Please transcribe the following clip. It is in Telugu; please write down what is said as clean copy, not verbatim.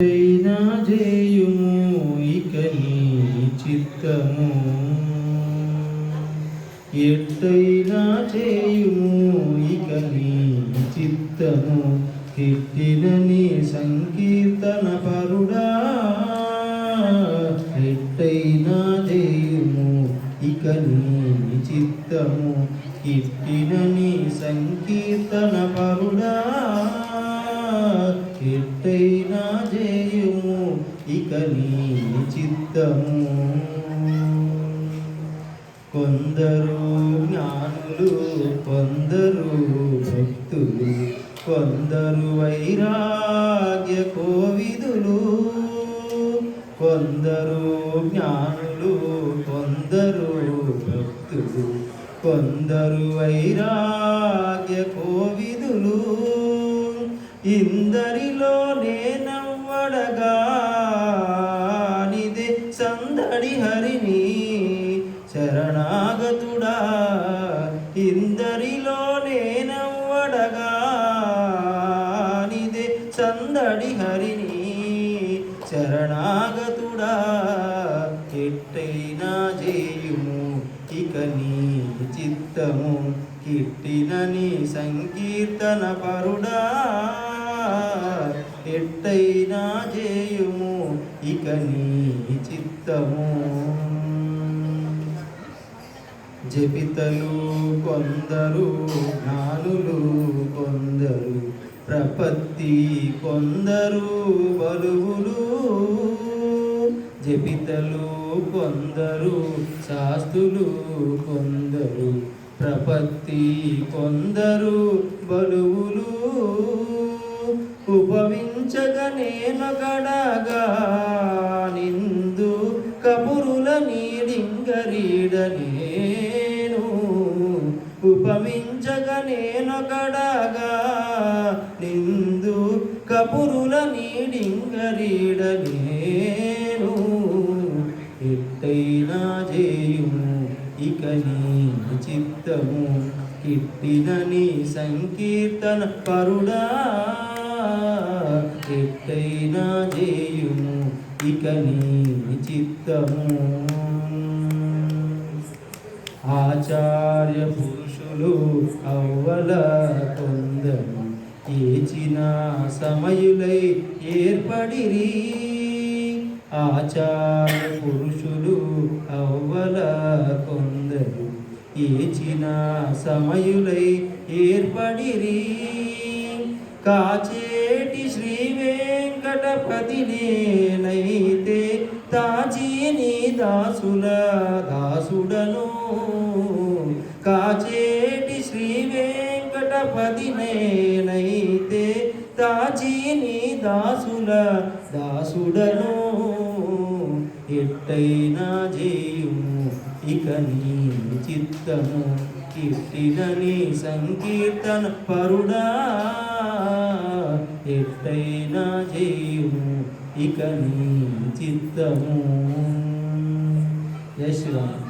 అయినా చేయుము ఇక నీ చిత్తము, ఎట్టైనా చేయుము ఇక నీ చిత్తము. కిట్టిన నీ సంకీర్తన పరుడా, ఎట్టైనా చేయుము ఇక నీ చిత్తము. కిట్టిన నీ సంకీర్తన పరుడా, ఎట్టైనా చేయుము ఇక నీ చిత్తము. కొందరు జ్ఞానులు, కొందరు భక్తులు, కొందరు వైరాగ్య కోవిదులు. కొందరు జ్ఞానులు, కొందరు భక్తులు, కొందరు వైరాగ్య కోవిదులు. ఇందరిలో నేనవ్వడగా నిదే సందడి హరిని శరణాగతుడా. ఇందరిలో నేనవ్వడగా నిదే సందడి హరిని శరణాగతుడా. ఎట్టైనా చేయుము ఇక నీ చిత్తము, కిట్టిన నీ సంకీర్తన పరుడా, ఎట్టైనా చేయుము ఇక నీ చిత్తము. జపితలు కొందరు, జ్ఞానులు కొందరు, ప్రపత్తి కొందరు బలువులు. జపితలు కొందరు, శాస్త్రులు కొందరు, ప్రపత్తి కొందరు బలువులు. ఉపవించగా నేనొకడగా నిందు కపురుల నీడింగరీడ నేను. ఉపవించగా నేనొకడగా నిందు కపురుల నీడింగరీడ నేను. ఎట్టైనా చేయుము ఇక నీ చిత్తము, కిట్టిన నీ సంకీర్తన పరుడా, ఎట్టైనా చేయుము ఇక నీ చిత్తము. ఆచార్య పురుషులు అవ్వల కొందరు, ఏచిన సమయులై ఏర్పడిరి. ఆచార్య పురుషులు అవ్వల కొందరు, ఏచిన సమయులై ఏర్పడిరి. కాచేటి శ్రీ వెంకటపతి నేనైతే తాచి నీ దాసుల దాసుడను. కాచేటి శ్రీ వెంకటపతి నేనైతే తాచి నీ దాసుల దాసుడను. ఎట్టైనా చేయుము ఇక నీ చిత్తము, కిట్టిన నీ సంకీర్తన పరుడా, ఎట్టైనా చేయుము ఇక నీ చిత్తము. జై శ్రీరామ్.